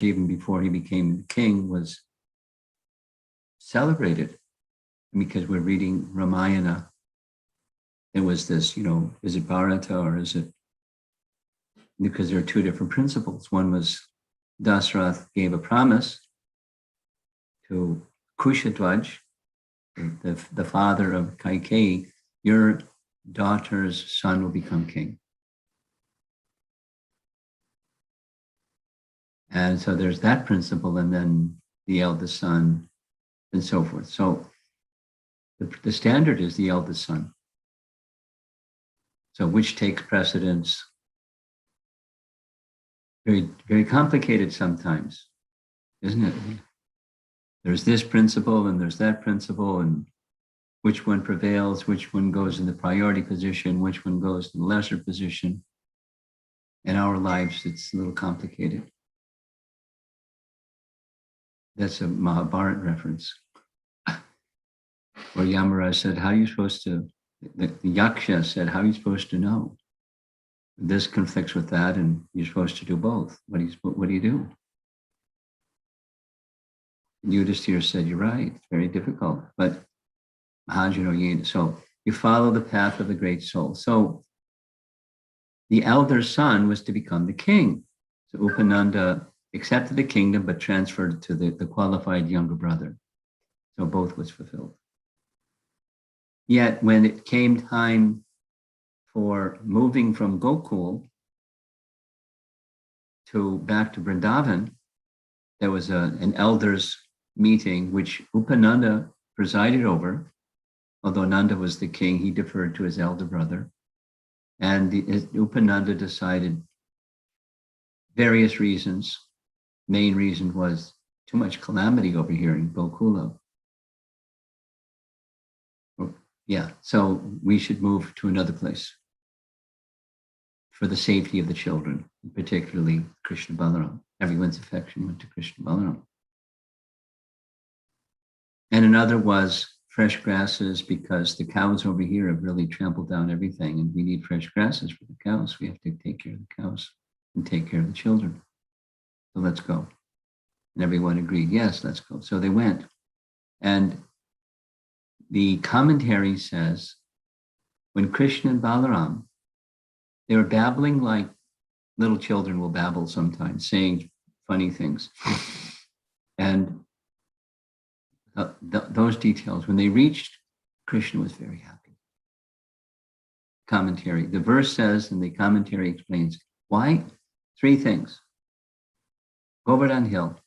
even before he became king, was celebrated. Because we're reading Ramayana, it was this, is it Bharata or is it, because there are two different principles. One was Dasrath gave a promise to Kushadwaj, the father of Kaikeyi, your daughter's son will become king. And so there's that principle, and then the eldest son, and so forth. So the standard is the eldest son. So which takes precedence? Very, very complicated sometimes, isn't it? There's this principle and there's that principle, and which one prevails, which one goes in the priority position, which one goes in the lesser position. In our lives, it's a little complicated. That's a Mahabharata reference. Where Yamaraj said, how are you supposed to, the Yaksha said, how are you supposed to know? This conflicts with that, and you're supposed to do both. What do you do? Yudhishthira said, you're right, it's very difficult. But so you follow the path of the great soul. So the elder son was to become the king. So Upananda accepted the kingdom, but transferred to the qualified younger brother. So both was fulfilled. Yet when it came time for moving from Gokul back to Vrindavan, there was an elders meeting which Upananda presided over. Although Nanda was the king, he deferred to his elder brother. And Upananda decided various reasons. Main reason was too much calamity over here in Gokula. Yeah, so we should move to another place for the safety of the children, particularly Krishna Balaram. Everyone's affection went to Krishna Balaram. And another was fresh grasses, because the cows over here have really trampled down everything, and we need fresh grasses for the cows. We have to take care of the cows and take care of the children. So let's go. And everyone agreed, yes, let's go. So they went. And the commentary says, when Krishna and Balaram, they were babbling like little children will babble sometimes, saying funny things. And those details, when they reached, Krishna was very happy. Commentary, the verse says, and the commentary explains, why? Three things. Govardhan Hill,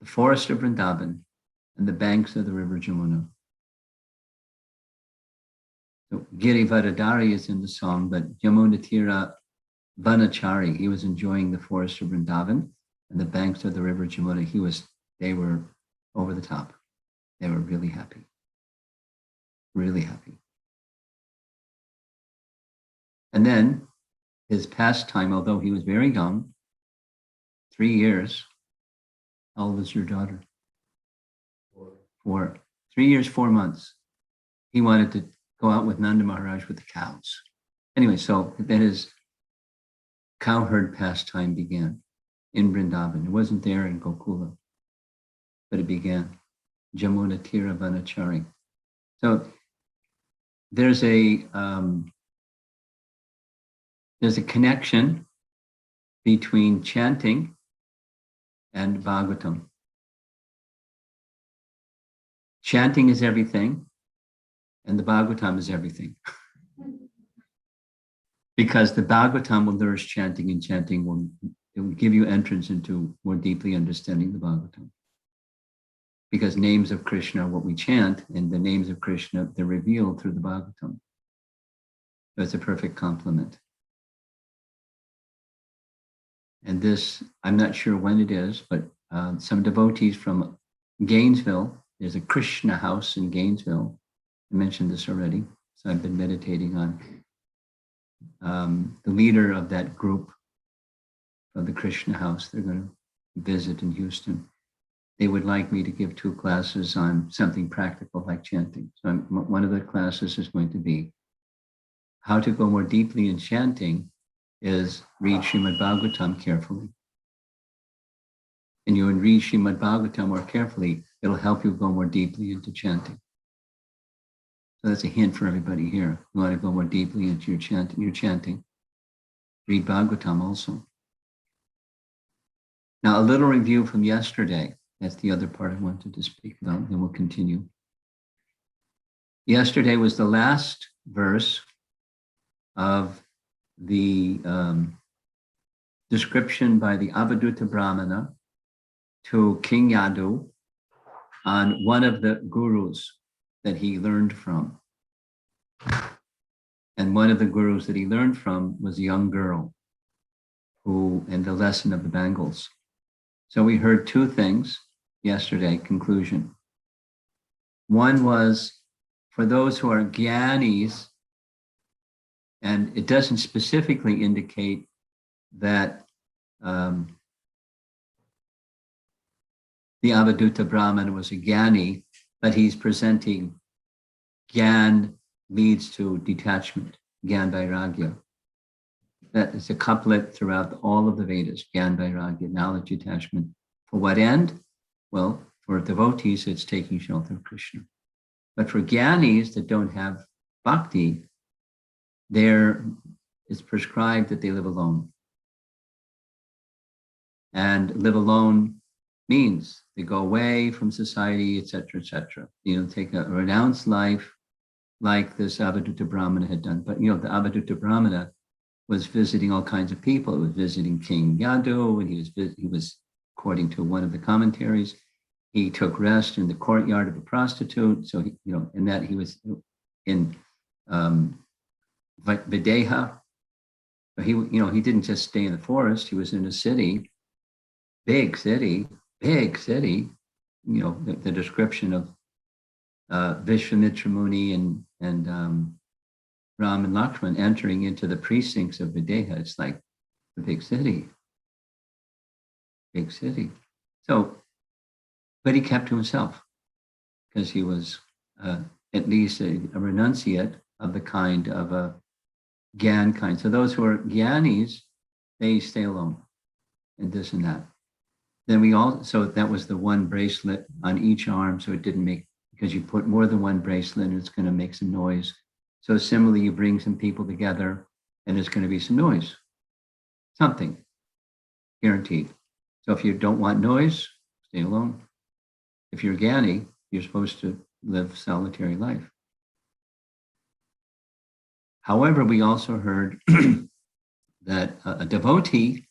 the forest of Vrindavan, and the banks of the river Jamuna. So Girivadadari is in the song, but Yamunatira Vanachari, he was enjoying the forest of Vrindavan and the banks of the river Jamuna. They were over the top. They were really happy. Really happy. And then his pastime, although he was very young, 3 years. How old was your daughter? 4. 3 years, 4 months. He wanted to go out with Nanda Maharaj with the cows. Anyway, so then his cowherd pastime began in Vrindavan. It wasn't there in Gokula, but it began. Jamuna Tira Vanachari. So there's a connection between chanting and Bhagavatam. Chanting is everything, and the Bhagavatam is everything. Because the Bhagavatam will nourish chanting, and chanting will give you entrance into more deeply understanding the Bhagavatam. Because names of Krishna are what we chant, and the names of Krishna, they're revealed through the Bhagavatam. So it's a perfect complement. And this, I'm not sure when it is, but some devotees from Gainesville, there's a Krishna house in Gainesville. I mentioned this already. So I've been meditating on the leader of that group of the Krishna house. They're going to visit in Houston. They would like me to give 2 classes on something practical like chanting. So one of the classes is going to be how to go more deeply in chanting is read Srimad Bhagavatam carefully. and you read Srimad Bhagavatam more carefully, it'll help you go more deeply into chanting. So that's a hint for everybody here. You want to go more deeply into your chanting. Read Bhagavatam also. Now, a little review from yesterday. That's the other part I wanted to speak about, then we'll continue. Yesterday was the last verse of the description by the Avadhuta Brahmana to King Yadu on one of the gurus that he learned from. And one of the gurus that he learned from was a young girl who, in the lesson of the bangles. So we heard two things yesterday, conclusion. One was for those who are gyanis, and it doesn't specifically indicate that the Avadhuta Brahmana was a gyani, but he's presenting gyan leads to detachment, gyan vairagya. That is a couplet throughout all of the Vedas, gyan vairagya, knowledge, detachment. For what end? Well, for devotees, it's taking shelter of Krishna. But for gyanis that don't have bhakti, it's prescribed that they live alone. And live alone means they go away from society, etc., etc. Take a renounced life like this Avadhuta Brahmana had done. But the Avadhuta Brahmana was visiting all kinds of people. He was visiting King Yadu, and he was, according to one of the commentaries, he took rest in the courtyard of a prostitute. So in that he was in Videha. But he didn't just stay in the forest. He was in a city, big city. The description of Vishwamitra Muni and Ram and Lakshman entering into the precincts of Videha. It's like the big city. So, but he kept to himself because he was at least a renunciate of the kind of a gyan kind. So those who are gyanis, they stay alone and this and that. Then so that was the one bracelet on each arm, so it didn't make, because you put more than one bracelet and it's going to make some noise. So similarly, you bring some people together and there's going to be some noise, something, guaranteed. So if you don't want noise, stay alone. If you're Gyani, you're supposed to live solitary life. However, we also heard that a devotee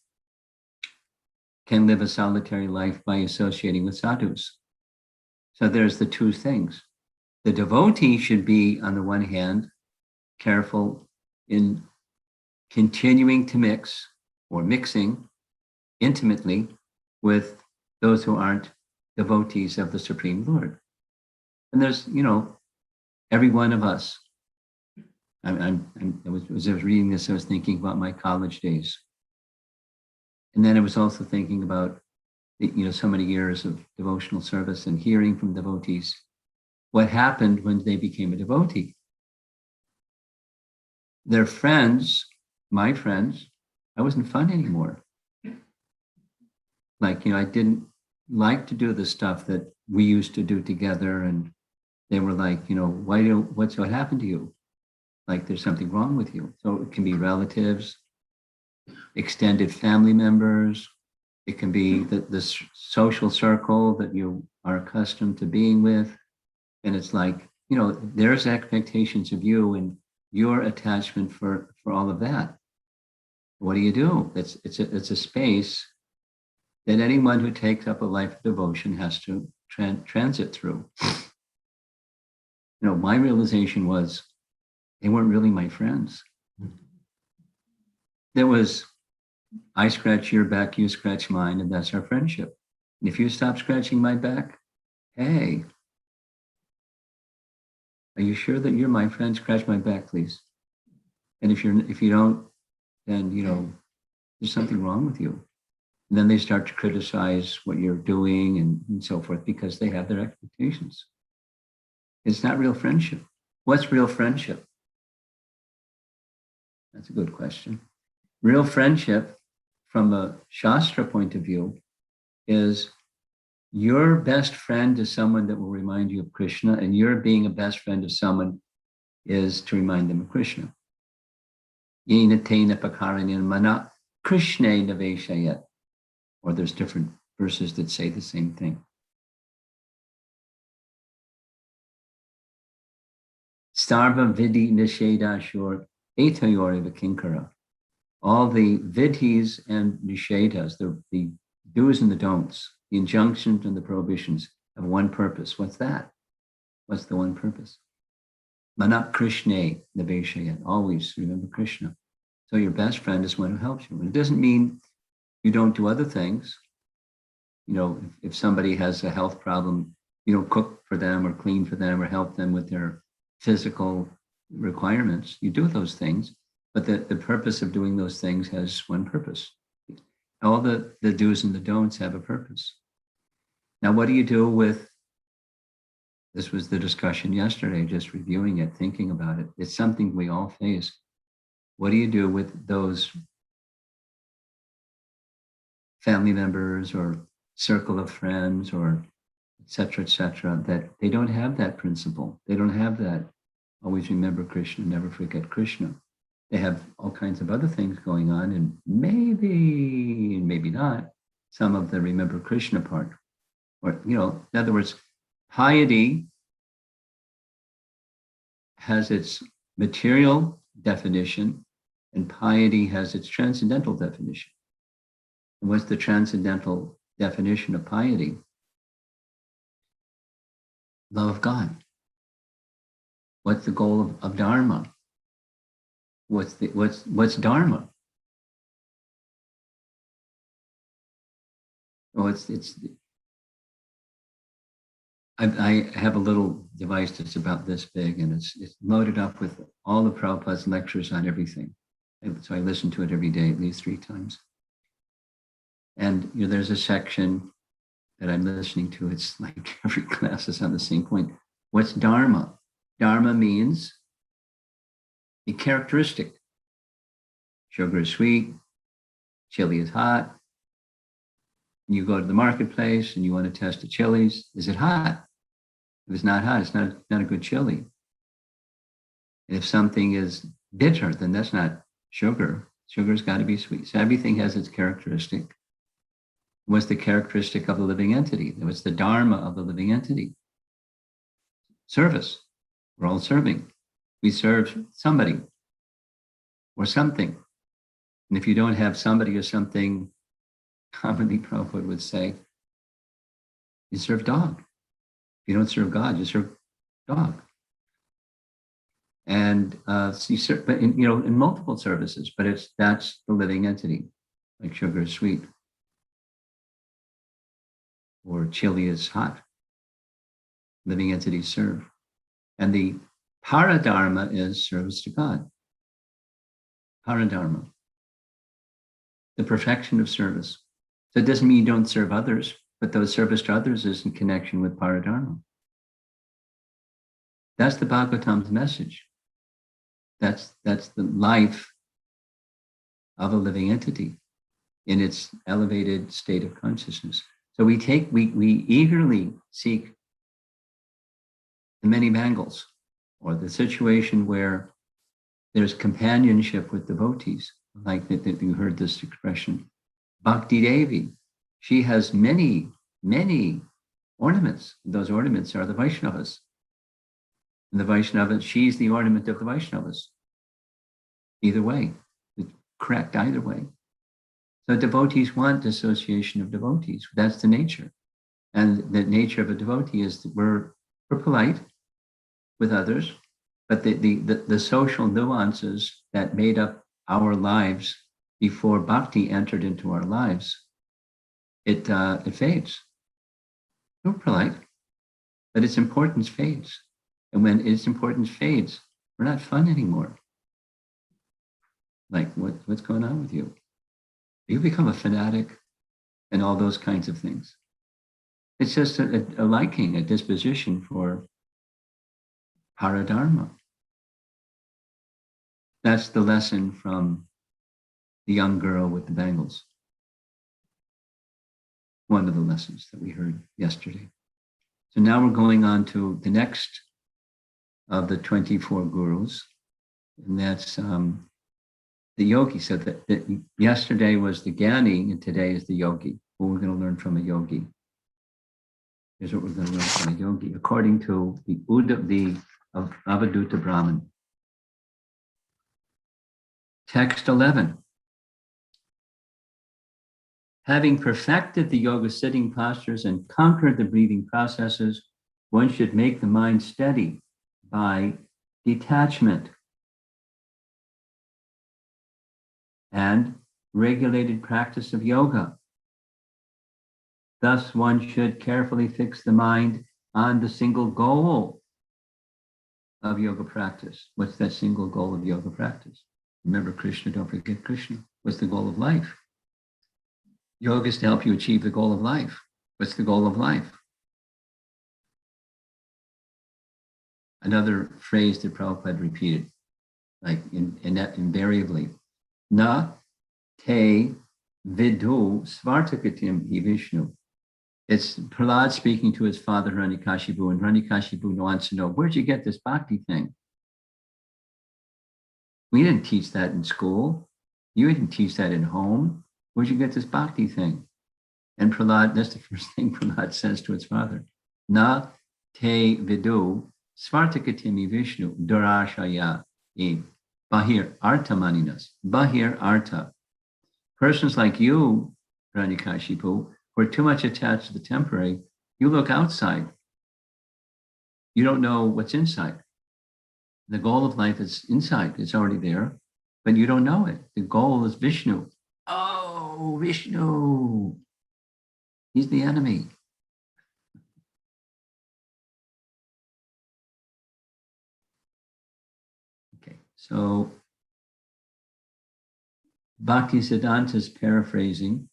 can live a solitary life by associating with sadhus. So there's the two things. The devotee should be, on the one hand, careful in continuing to mix or mixing intimately with those who aren't devotees of the Supreme Lord. And there's, every one of us. As I was reading this, I was thinking about my college days. And then I was also thinking about, so many years of devotional service and hearing from devotees. What happened when they became a devotee? Their friends, my friends, I wasn't fun anymore. Like, I didn't like to do the stuff that we used to do together. And they were like, what happened to you? Like there's something wrong with you. So it can be relatives, extended family members. It can be the social circle that you are accustomed to being with. And it's like, there's expectations of you and your attachment for all of that. What do? It's a space that anyone who takes up a life of devotion has to transit through. My realization was they weren't really my friends. There was, I scratch your back, you scratch mine, and that's our friendship. And if you stop scratching my back, hey, are you sure that you're my friend? Scratch my back, please. And if you don't, then there's something wrong with you. And then they start to criticize what you're doing and so forth because they have their expectations. It's not real friendship. What's real friendship? That's a good question. Real friendship, from a Shastra point of view, is Your best friend is someone that will remind you of Krishna, and your being a best friend of someone is to remind them of Krishna. Yena tena pakarayan mana Krishna naveshayat. Or there's different verses that say the same thing. Starva vidhi nishedashur etayori vikinkara. All the vidhis and nishedas, the do's and the don'ts, the injunctions and the prohibitions have one purpose. What's that? What's the one purpose? Manat Krishna naveshayat. Always remember Krishna. So your best friend is one who helps you. And it doesn't mean you don't do other things. You know, if somebody has a health problem, you don't cook for them or clean for them or help them with their physical requirements. You do those things, but the purpose of doing those things has one purpose. All the do's and the don'ts have a purpose. Now, what do you do with, this was the discussion yesterday, just reviewing it, thinking about it. It's something we all face. What do you do with those family members or circle of friends or et cetera, that they don't have that principle. They don't have that always remember Krishna, never forget Krishna. They have all kinds of other things going on, and maybe not, some of the remember Krishna part. Or, you know, in other words, piety has its material definition and piety has its transcendental definition. And what's the transcendental definition of piety? Love of God. What's the goal of Dharma? What's Dharma? Oh, I have a little device that's about this big, and it's loaded up with all of Prabhupada's lectures on everything. And so I listen to it every day, at least 3 times. And you know, there's a section that I'm listening to. It's like every class is on the same point. What's Dharma? Dharma means a characteristic. Sugar is sweet, chili is hot. You go to the marketplace and you want to test the chilies. Is it hot? If it's not hot, it's not a good chili. And if something is bitter, then that's not sugar. Sugar's got to be sweet. So everything has its characteristic. What's the characteristic of the living entity? What's the dharma of the living entity? Service. We're all serving. We serve somebody or something. And if you don't have somebody or something, commonly Prabhupada would say, you serve dog. If you don't serve God, you serve dog. And so you serve, but in multiple services, but that's the living entity, like sugar is sweet or chili is hot. Living entities serve. And the paradharma is service to God. Paradharma, the perfection of service. So it doesn't mean you don't serve others, but those service to others is in connection with paradharma. That's the Bhagavatam's message. That's the life of a living entity in its elevated state of consciousness. So we eagerly seek the many mangles, or the situation where there's companionship with devotees, like that you heard this expression. Bhakti Devi, she has many, many ornaments. Those ornaments are the Vaishnavas. And the Vaishnavas, she's the ornament of the Vaishnavas. Either way, it's correct either way. So devotees want association of devotees. That's the nature. And the nature of a devotee is that we're polite with others, but the social nuances that made up our lives before bhakti entered into our lives, it fades. We're polite, but its importance fades. And when its importance fades, we're not fun anymore. Like, what's going on with you? You become a fanatic and all those kinds of things. It's just a liking, a disposition for paradharma. That's the lesson from the young girl with the bangles. one of the lessons that we heard yesterday. So now we're going on to the next of the 24 gurus, and that's the yogi. So that yesterday was the Gyani, and today is the yogi. What we're going to learn from a yogi. Here's what we're going to learn from a yogi, according to the Avadhuta Brahman. Text 11. Having perfected the yoga sitting postures and conquered the breathing processes, one should make the mind steady by detachment and regulated practice of yoga. Thus, one should carefully fix the mind on the single goal of yoga practice. What's that single goal of yoga practice? Remember Krishna, don't forget Krishna. What's the goal of life? Yoga is to help you achieve the goal of life. What's the goal of life? Another phrase that Prabhupada repeated, like invariably, na te vidu svartakatim hi Vishnu. It's Prahlad speaking to his father, Hiranyakashipu, and Hiranyakashipu wants to know, where'd you get this bhakti thing? We didn't teach that in school. You didn't teach that in home. Where'd you get this bhakti thing? And Prahlad, that's the first thing Prahlad says to his father. Na te vidu svartakatimi Vishnu durashaya e bahir artha maninas. Bahir artha. Persons like you, Hiranyakashipu, who are too much attached to the temporary, you look outside. You don't know what's inside. The goal of life is inside. It's already there, but you don't know it. The goal is Vishnu. Oh, Vishnu. He's the enemy. Okay, so Bhaktisiddhanta's paraphrasing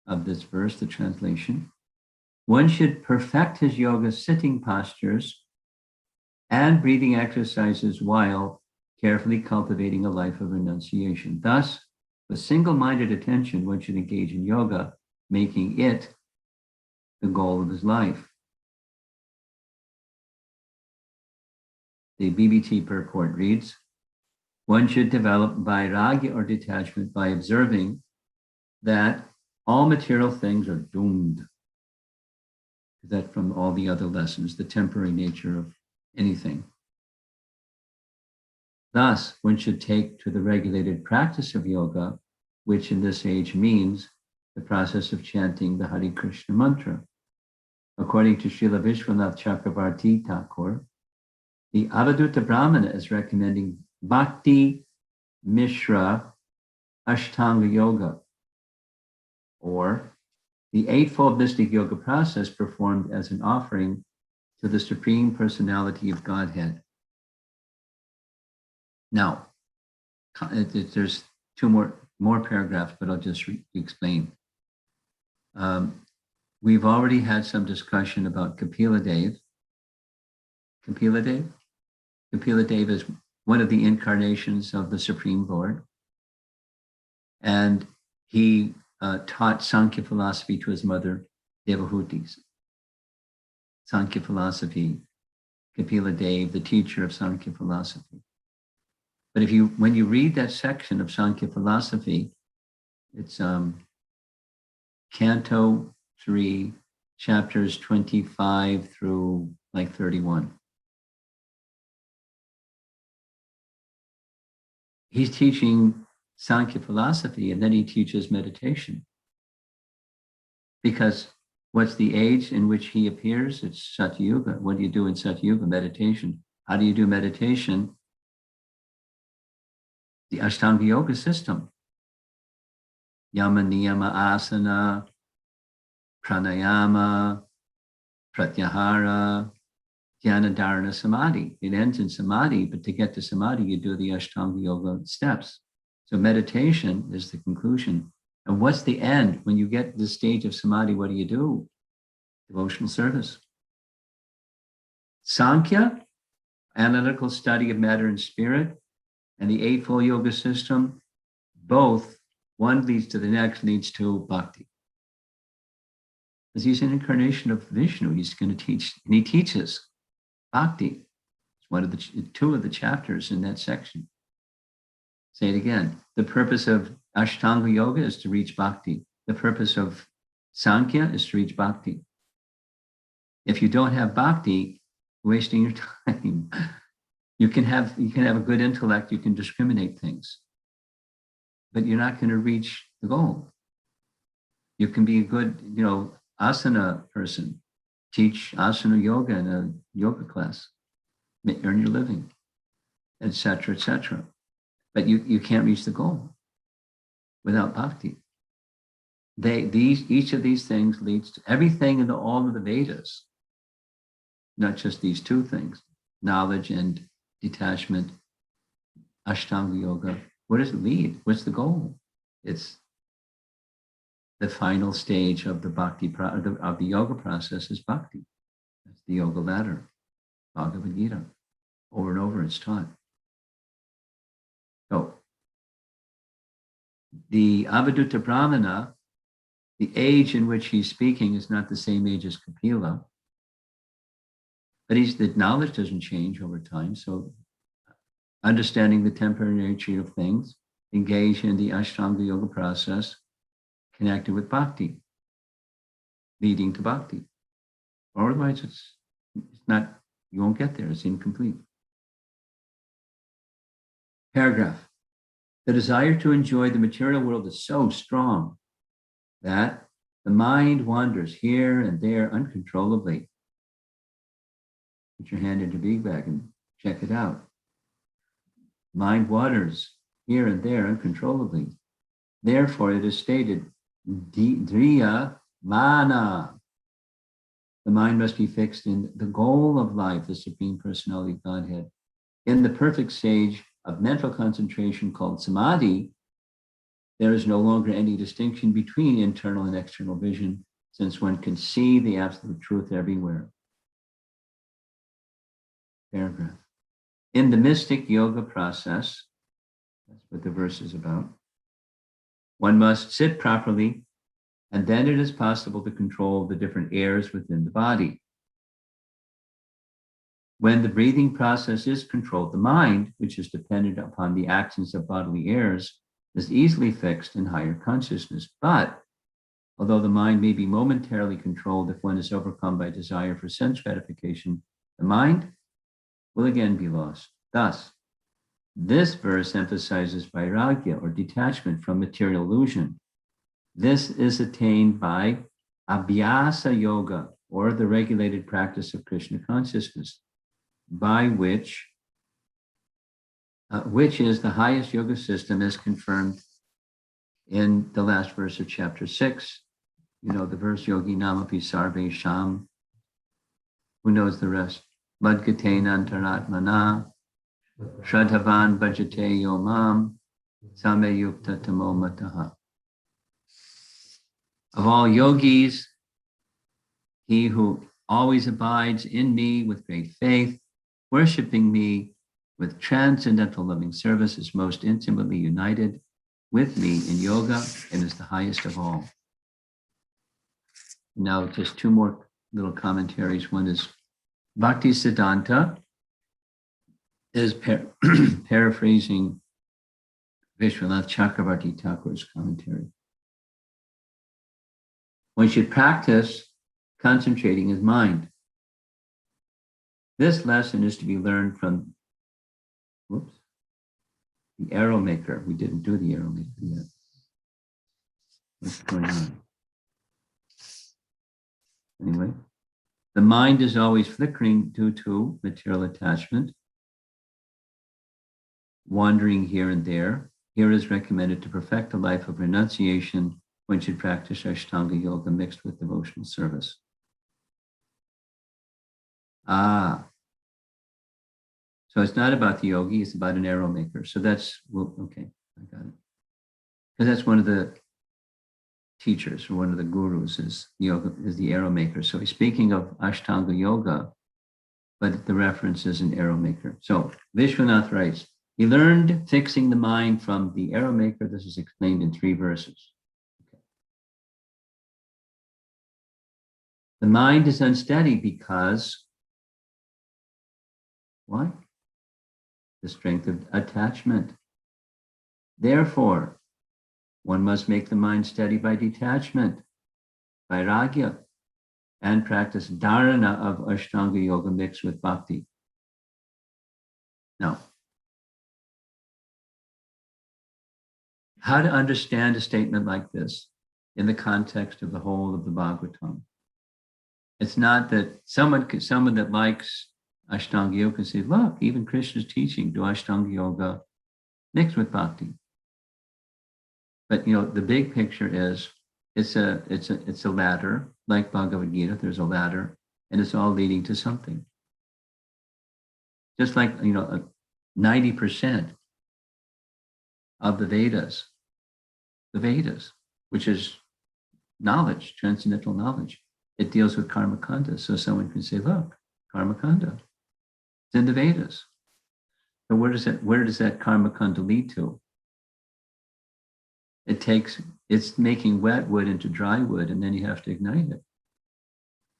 of this verse, the translation. One should perfect his yoga sitting postures and breathing exercises while carefully cultivating a life of renunciation. Thus, with single-minded attention, one should engage in yoga, making it the goal of his life. The BBT purport reads, one should develop vairagya or detachment by observing that all material things are doomed. That from all the other lessons, the temporary nature of anything. Thus, one should take to the regulated practice of yoga, which in this age means the process of chanting the Hare Krishna mantra. According to Srila Vishwanath Chakravarti Thakur, the Avadhuta Brahmana is recommending Bhakti Mishra Ashtanga Yoga, or the eightfold mystic yoga process performed as an offering to the Supreme Personality of Godhead. Now, there's two more paragraphs, but I'll just explain. We've already had some discussion about Kapila Dev. Kapila Dev? Kapila Dev is one of the incarnations of the Supreme Lord. And he taught Sankhya philosophy to his mother, Devahuti. Sankhya philosophy, Kapila Dev, the teacher of Sankhya philosophy. But when you read that section of Sankhya philosophy, it's Canto 3, chapters 25 through like 31. He's teaching Sankhya philosophy, and then he teaches meditation. Because what's the age in which he appears? It's Satyuga. What do you do in Satyuga? Meditation. How do you do meditation? The Ashtanga Yoga system. Yama, Niyama, Asana, Pranayama, Pratyahara, Dhyana, Dharana, Samadhi. It ends in Samadhi, but to get to Samadhi, you do the Ashtanga Yoga steps. So meditation is the conclusion. And what's the end? When you get to the stage of Samadhi, what do? Devotional service. Sankhya, analytical study of matter and spirit, and the Eightfold Yoga system, both, one leads to the next, leads to bhakti. Because he's an incarnation of Vishnu. He's going to teach, and he teaches bhakti. It's one of the two of the chapters in that section. Say it again. The purpose of Ashtanga Yoga is to reach bhakti. The purpose of Sankhya is to reach bhakti. If you don't have bhakti, wasting your time. You can have a good intellect, you can discriminate things, but you're not going to reach the goal. You can be a good, asana person, teach asana yoga in a yoga class, earn your living, etc., etc. But you can't reach the goal without bhakti. Each of these things leads to everything in all of the Vedas, not just these two things, knowledge and detachment, Ashtanga Yoga. What does it lead? What's the goal? It's the final stage of the bhakti of the yoga process is bhakti. That's the yoga ladder, Bhagavad Gita. Over and over, it's taught. So the Avadutta Brahmana, the age in which he's speaking is not the same age as Kapila, but the knowledge doesn't change over time. So understanding the temporary nature of things, engage in the Ashtanga Yoga process, connected with bhakti, leading to bhakti. Or otherwise, it's not, you won't get there, it's incomplete. Paragraph. The desire to enjoy the material world is so strong that the mind wanders here and there uncontrollably. Put your hand in your big bag and check it out. Mind wanders here and there uncontrollably. Therefore, it is stated, Driya Mana. The mind must be fixed in the goal of life, the Supreme Personality of Godhead. In the perfect stage of mental concentration called Samadhi, there is no longer any distinction between internal and external vision, since one can see the absolute truth everywhere. Paragraph. In the mystic yoga process, that's what the verse is about, one must sit properly, and then it is possible to control the different airs within the body. When the breathing process is controlled, the mind, which is dependent upon the actions of bodily airs, is easily fixed in higher consciousness. But although the mind may be momentarily controlled if one is overcome by desire for sense gratification, the mind will again be lost. Thus, this verse emphasizes vairagya, or detachment from material illusion. This is attained by abhyasa yoga, or the regulated practice of Krishna consciousness, by which is the highest yoga system, as confirmed in the last verse of chapter 6. You know the verse, Yogi Namapi Sarve Sham. Who knows the rest? Madgatena Antaratmana, Shradhavan Bhajate Yomam, Sameyukta Tamo Mataha. Of all yogis, he who always abides in me with great faith, worshiping me with transcendental loving service, is most intimately united with me in yoga and is the highest of all. Now, just two more little commentaries. One is Bhakti Siddhanta is paraphrasing Vishwanath Chakravarti Thakur's commentary. One should practice concentrating his mind. This lesson is to be learned from, the arrow maker. We didn't do the arrow maker yet. What's going on? Anyway, the mind is always flickering due to material attachment, wandering here and there. Here it is recommended to perfect a life of renunciation. One should practice Ashtanga Yoga mixed with devotional service. So it's not about the yogi, it's about an arrow maker. So that's, okay, I got it. Because that's one of the teachers, or one of the gurus is the arrow maker. So he's speaking of Ashtanga Yoga, but the reference is an arrow maker. So Vishwanath writes, he learned fixing the mind from the arrow maker. This is explained in 3 verses. The mind is unsteady because what? The strength of attachment. Therefore, one must make the mind steady by detachment, vairagya, and practice dharana of Ashtanga Yoga mixed with bhakti. Now, how to understand a statement like this in the context of the whole of the Bhagavatam? It's not that someone that likes Ashtanga Yoga can say, look, even Krishna's teaching, do Ashtanga Yoga mixed with bhakti. But the big picture is it's a ladder, like Bhagavad Gita, there's a ladder, and it's all leading to something. Just like 90% of the Vedas, which is knowledge, transcendental knowledge, it deals with karma kanda. So someone can say, look, karma kanda, it's in the Vedas. So where does that karma kanda lead to? It's making wet wood into dry wood, and then you have to ignite it.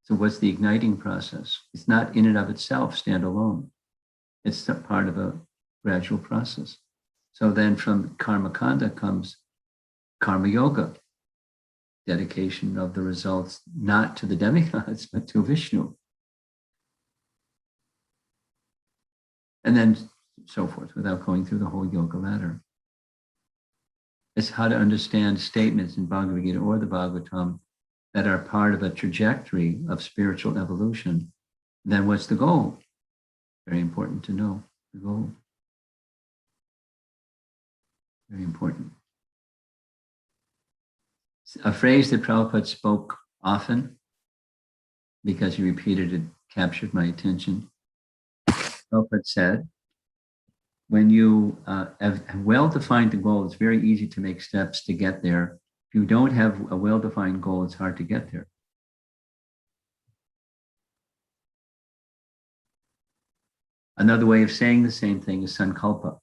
So what's the igniting process? It's not in and of itself standalone. It's a part of a gradual process. So then from karma kanda comes karma yoga, dedication of the results, not to the demigods, but to Vishnu. And then so forth, without going through the whole yoga ladder. It's how to understand statements in Bhagavad Gita or the Bhagavatam that are part of a trajectory of spiritual evolution. Then what's the goal? Very important to know the goal. Very important. A phrase that Prabhupada spoke often, because he repeated it, captured my attention. Prabhupada said, when you have well-defined the goal, it's very easy to make steps to get there. If you don't have a well-defined goal, it's hard to get there. Another way of saying the same thing is sankalpa.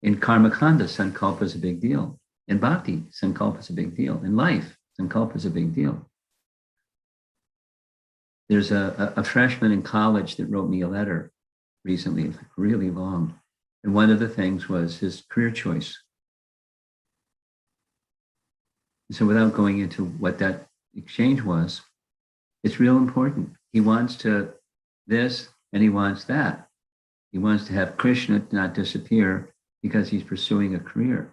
In karma kanda, sankalpa is a big deal. In bhakti, sankalpa is a big deal. In life, sankalpa is a big deal. There's a freshman in college that wrote me a letter recently, really long. And one of the things was his career choice. So without going into what that exchange was, it's real important. He wants to this and he wants that. He wants to have Krishna not disappear because he's pursuing a career.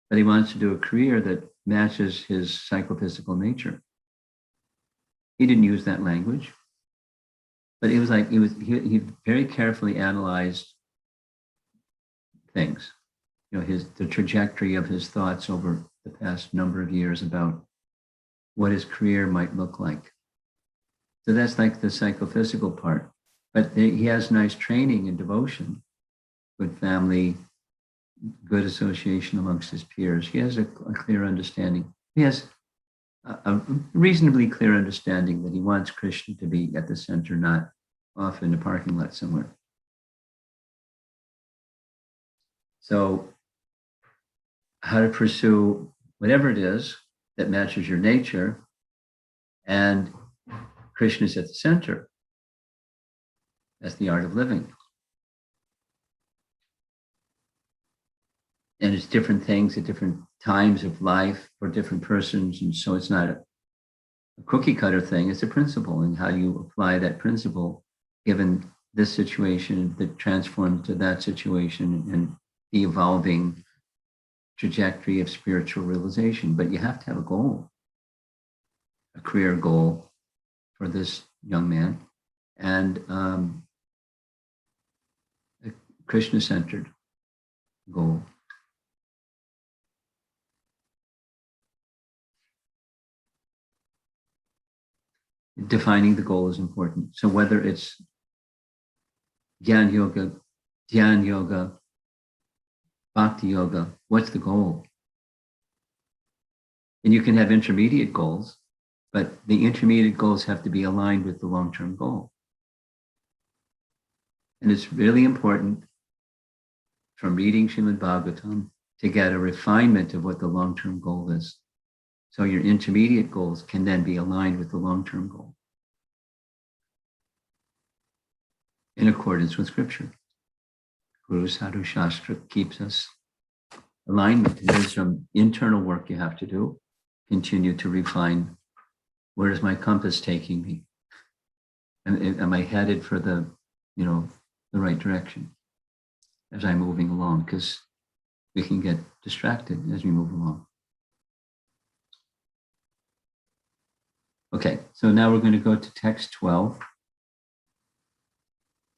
But he wants to do a career that matches his psychophysical nature. He didn't use that language. But it was like he very carefully analyzed things, the trajectory of his thoughts over the past number of years about what his career might look like. So that's like the psychophysical part. But he has nice training and devotion, good family, good association amongst his peers. He has a clear understanding. He has a reasonably clear understanding that he wants Krishna to be at the center, not off in a parking lot somewhere. So how to pursue whatever it is that matches your nature, and Krishna is at the center. That's the art of living. And it's different things at different times of life for different persons. And so it's not a cookie cutter thing, it's a principle. And how do you apply that principle given this situation that transforms to that situation and the evolving trajectory of spiritual realization? But you have to have a goal, a career goal for this young man, and a Krishna-centered goal. Defining the goal is important. So whether it's Jnana Yoga, Dhyan Yoga, Bhakti Yoga, what's the goal? And you can have intermediate goals, but the intermediate goals have to be aligned with the long-term goal. And it's really important from reading Srimad Bhagavatam to get a refinement of what the long-term goal is. So your intermediate goals can then be aligned with the long-term goal in accordance with Scripture. Guru Sadhu Shastra keeps us alignment. There's some internal work you have to do. Continue to refine, where is my compass taking me? And am I headed for the right direction as I'm moving along? Because we can get distracted as we move along. Okay, so now we're going to go to text 12.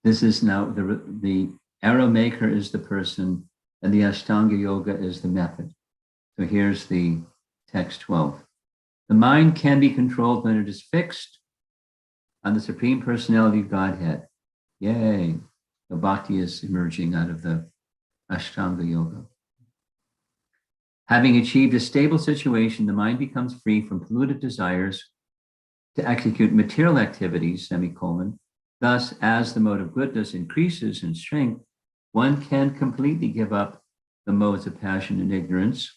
This is now the arrow maker is the person, and the Ashtanga Yoga is the method. So here's the text 12. The mind can be controlled when it is fixed on the Supreme Personality of Godhead. Yay. The bhakti is emerging out of the Ashtanga Yoga. Having achieved a stable situation, the mind becomes free from polluted desires to execute material activities, semicolon. Thus, as the mode of goodness increases in strength, one can completely give up the modes of passion and ignorance,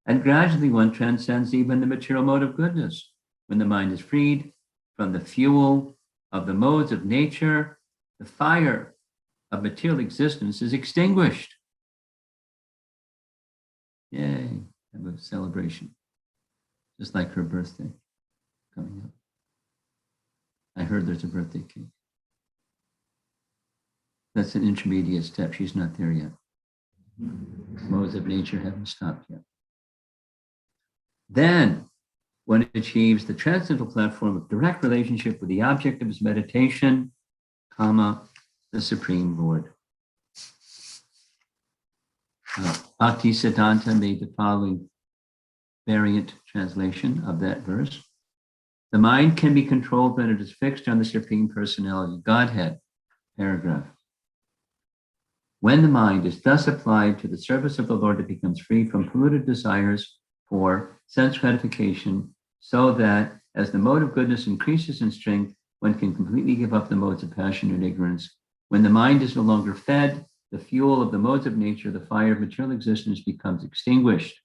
and gradually one transcends even the material mode of goodness. When the mind is freed from the fuel of the modes of nature, the fire of material existence is extinguished. Yay, have a celebration, just like her birthday coming up. I heard there's a birthday cake. That's an intermediate step. She's not there yet. Modes of nature haven't stopped yet. Then, one achieves the transcendental platform of direct relationship with the object of his meditation, the Supreme Lord. Bhakti Siddhanta made the following variant translation of that verse. The mind can be controlled when it is fixed on the Supreme Personality, Godhead, paragraph. When the mind is thus applied to the service of the Lord, it becomes free from polluted desires for sense gratification, so that as the mode of goodness increases in strength, one can completely give up the modes of passion and ignorance. When the mind is no longer fed, the fuel of the modes of nature, the fire of material existence becomes extinguished,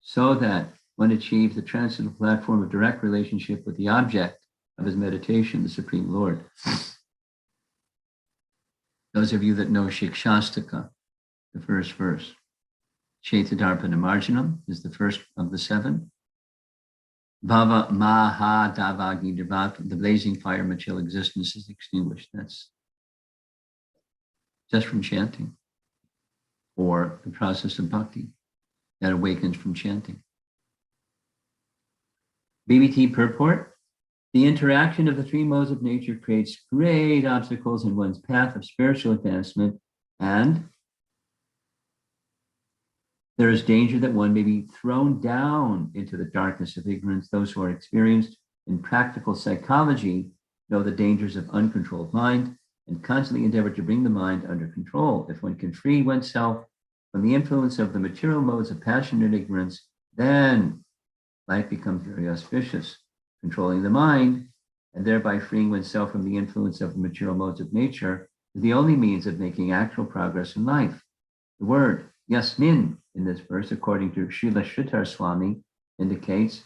so that one achieves the transcendental platform of direct relationship with the object of his meditation, the Supreme Lord. Those of you that know Shikshastaka, the first verse, Chaitadarpana Marjanam is the first of the 7. Bhava Maha Davagni Devat, the blazing fire of material existence is extinguished. That's just from chanting, or the process of bhakti that awakens from chanting. BBT purport: the interaction of the 3 modes of nature creates great obstacles in one's path of spiritual advancement, and there is danger that one may be thrown down into the darkness of ignorance. Those who are experienced in practical psychology know the dangers of uncontrolled mind and constantly endeavor to bring the mind under control. If one can free oneself from the influence of the material modes of passion and ignorance, then life becomes very auspicious. Controlling the mind and thereby freeing oneself from the influence of the material modes of nature is the only means of making actual progress in life. The word Yasmin in this verse, according to Srila Sridhar Swami, indicates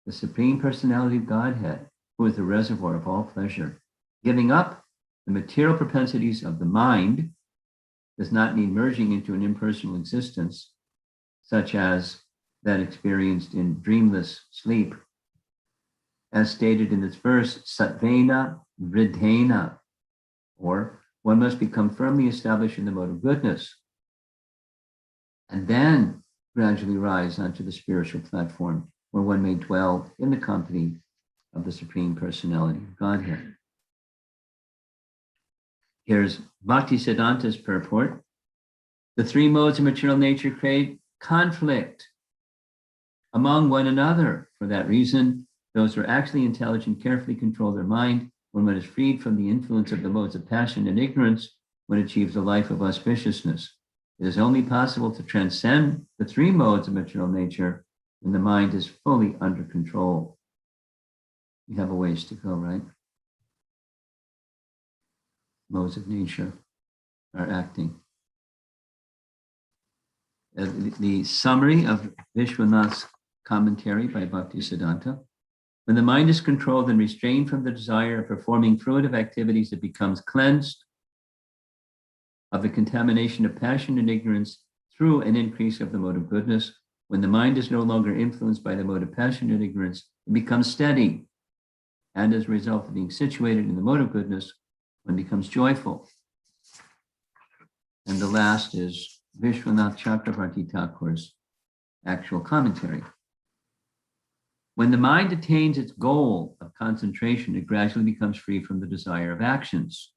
the Supreme Personality of Godhead, who is the reservoir of all pleasure. Giving up the material propensities of the mind does not mean merging into an impersonal existence, such as that experienced in dreamless sleep. As stated in this verse, Satvena Vridhena, or one must become firmly established in the mode of goodness, and then gradually rise onto the spiritual platform where one may dwell in the company of the Supreme Personality of Godhead. Here's Bhakti Siddhanta's purport. The 3 modes of material nature create conflict among one another. For that reason, those who are actually intelligent carefully control their mind. When one is freed from the influence of the modes of passion and ignorance, one achieves a life of auspiciousness. It is only possible to transcend the 3 modes of material nature when the mind is fully under control. We have a ways to go, right? Modes of nature are acting the summary of Vishwanath's commentary by Bhaktisiddhanta. When the mind is controlled and restrained from the desire of performing fruitive activities, it becomes cleansed of the contamination of passion and ignorance through an increase of the mode of goodness. When the mind is no longer influenced by the mode of passion and ignorance, it becomes steady. And as a result of being situated in the mode of goodness, one becomes joyful. And the last is Vishwanath Chakravarti Thakur's actual commentary. When the mind attains its goal of concentration, it gradually becomes free from the desire of actions.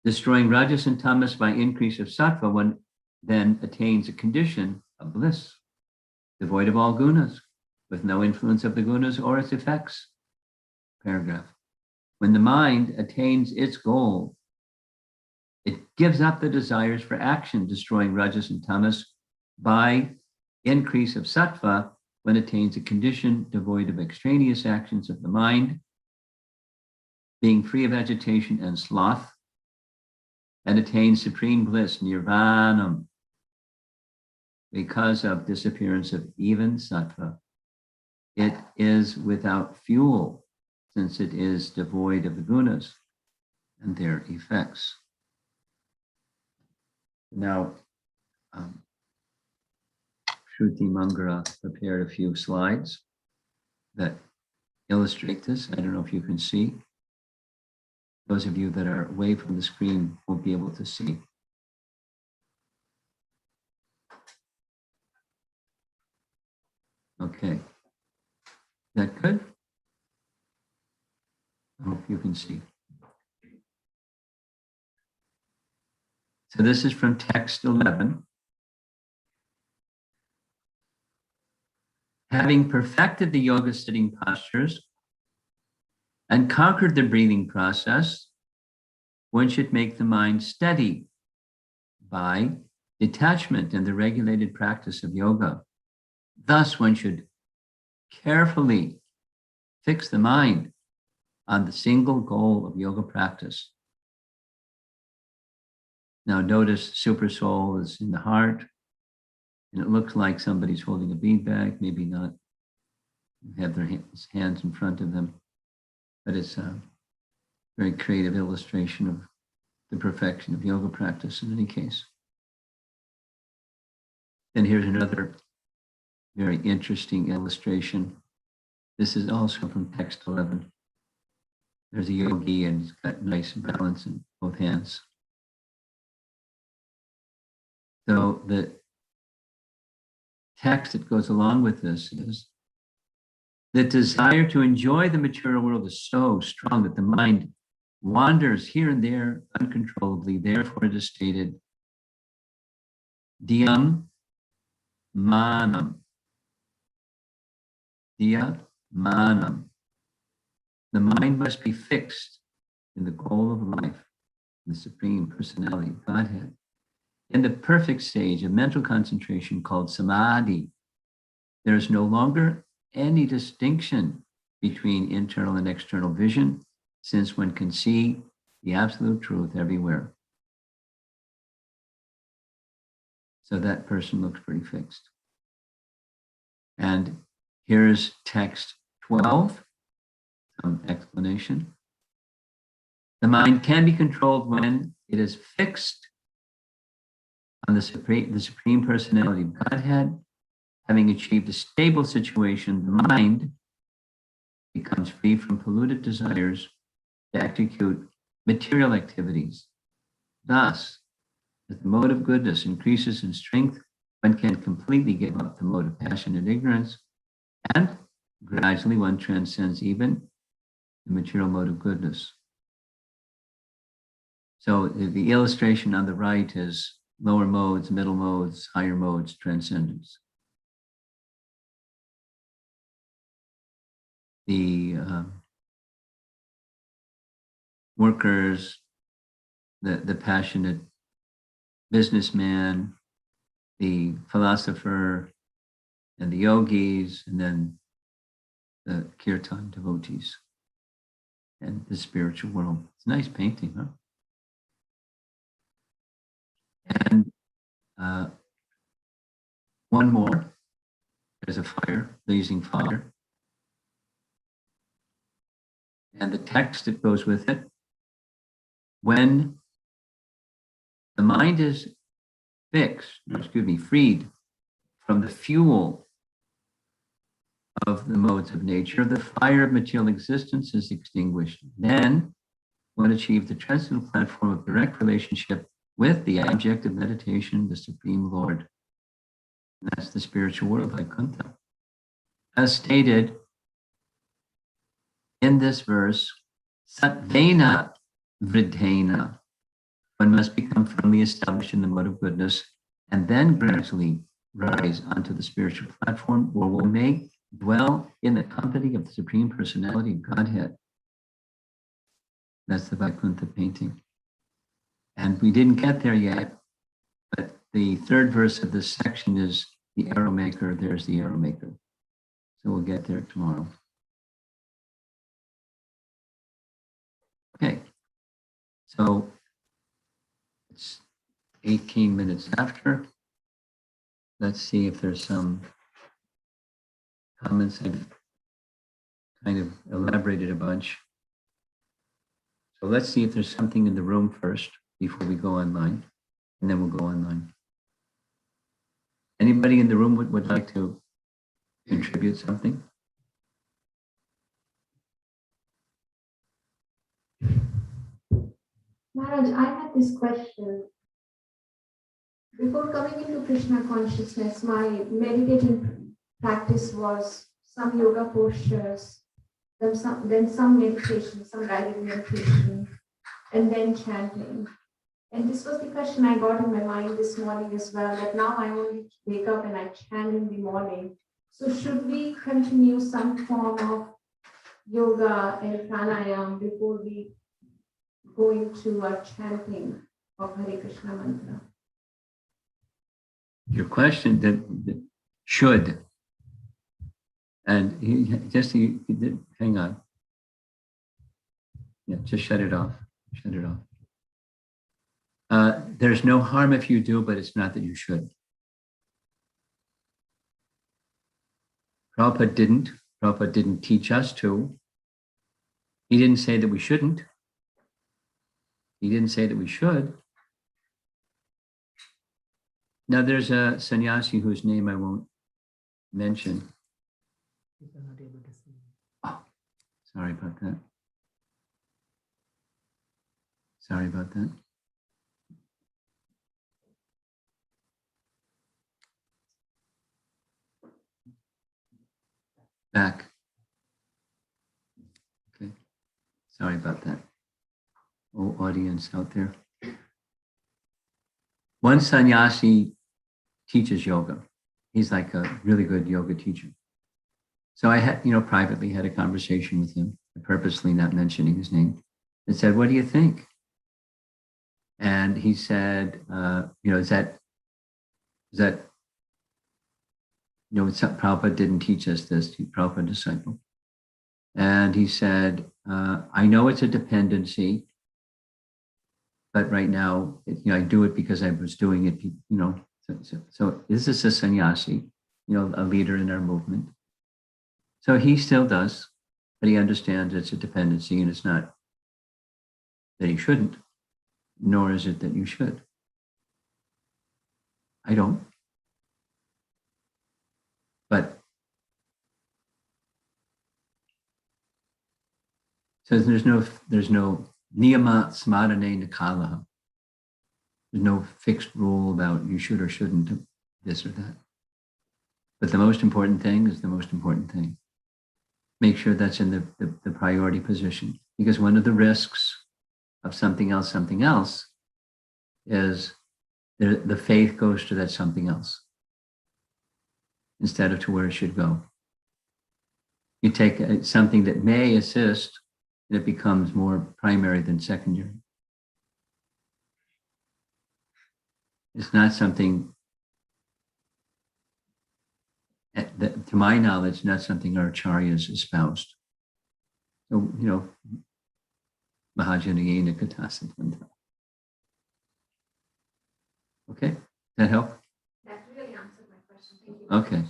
Destroying rajas and tamas by increase of sattva, one then attains a condition of bliss, devoid of all gunas, with no influence of the gunas or its effects. Paragraph. When the mind attains its goal, it gives up the desires for action, destroying rajas and tamas by increase of sattva, when it attains a condition devoid of extraneous actions of the mind, being free of agitation and sloth, and attains supreme bliss, nirvanam, because of disappearance of even sattva. It is without fuel, since it is devoid of the gunas and their effects. Now, Shruti Mangara prepared a few slides that illustrate this. I don't know if you can see. Those of you that are away from the screen won't be able to see. Okay. Is that good? I hope you can see. So this is from text 11. Having perfected the yoga sitting postures and conquered the breathing process, one should make the mind steady by detachment and the regulated practice of yoga. Thus, one should carefully fix the mind on the single goal of yoga practice. Now notice super soul is in the heart, and it looks like somebody's holding a bead bag, maybe not have their hands in front of them, but it's a very creative illustration of the perfection of yoga practice in any case. And here's another very interesting illustration. This is also from text 11. There's a yogi and he's got nice balance in both hands. So the text that goes along with this is, the desire to enjoy the material world is so strong that the mind wanders here and there uncontrollably. Therefore, it is stated, dhyam manam. Dhya manam. The mind must be fixed in the goal of life, the Supreme Personality of Godhead, in the perfect stage of mental concentration called samadhi. There is no longer any distinction between internal and external vision, since one can see the absolute truth everywhere. So that person looks pretty fixed. And here's text 12, some explanation. The mind can be controlled when it is fixed on the Supreme Personality of Godhead. Having achieved a stable situation, the mind becomes free from polluted desires to execute material activities. Thus, as the mode of goodness increases in strength, one can completely give up the mode of passion and ignorance, and gradually one transcends even the material mode of goodness. So the illustration on the right is lower modes, middle modes, higher modes, transcendence. The workers, the passionate businessman, the philosopher, and the yogis, and then the kirtan devotees, and the spiritual world. It's a nice painting, huh? And One more. There's a fire, blazing fire. And the text that goes with it, when the mind is freed from the fuel of the modes of nature, the fire of material existence is extinguished. Then one achieves the transcendental platform of direct relationship with the object of meditation, the Supreme Lord. And that's the spiritual world, Vaikuntha. As stated in this verse, Satvena Vridhena, one must become firmly established in the mode of goodness and then gradually rise onto the spiritual platform where one may dwell in the company of the Supreme Personality of Godhead. That's the Vaikuntha painting. And we didn't get there yet, but the third verse of this section is the arrow maker. There's the arrow maker. So we'll get there tomorrow. Okay. So it's 18 minutes after. Let's see if there's some comments. I've kind of elaborated a bunch. So let's see if there's something in the room first before we go online, and then we'll go online. Anybody in the room would like to contribute something? Maharaj, I had this question. Before coming into Krishna consciousness, my meditating practice was some yoga postures, then some meditation, some guided meditation, and then chanting. And this was the question I got in my mind this morning as well, that now I only wake up and I chant in the morning. So should we continue some form of yoga and pranayam before we go into our chanting of Hare Krishna mantra? Your question that should, and hang on. Yeah, just shut it off. Shut it off. There's no harm if you do, but it's not that you should. Prabhupada didn't teach us to. He didn't say that we shouldn't. He didn't say that we should. Now there's a sannyasi whose name I won't mention. Oh, sorry about that. Sorry about that. Back. Okay. Sorry about that. Oh, audience out there. One sannyasi teaches yoga. He's like a really good yoga teacher. So I had, privately had a conversation with him, purposely not mentioning his name, and said, "What do you think?" And he said, is that, Prabhupada didn't teach us this, Prabhupada disciple. And he said, I know it's a dependency, but right now, I do it because I was doing it, So this is a sannyasi, a leader in our movement. So he still does, but he understands it's a dependency, and it's not that he shouldn't, nor is it that you should. I don't. But so there's no niyama smarane nikalaha. There's no fixed rule about you should or shouldn't do this or that. But the most important thing is the most important thing. Make sure that's in the priority position. Because one of the risks of something else is the faith goes to that something else instead of to where it should go. You take something that may assist, and it becomes more primary than secondary. It's not something, that, to my knowledge, not something our acharyas espoused. So, Mahajanayena Katasatanta. Okay? That help? That really answered my question. Thank you. Okay.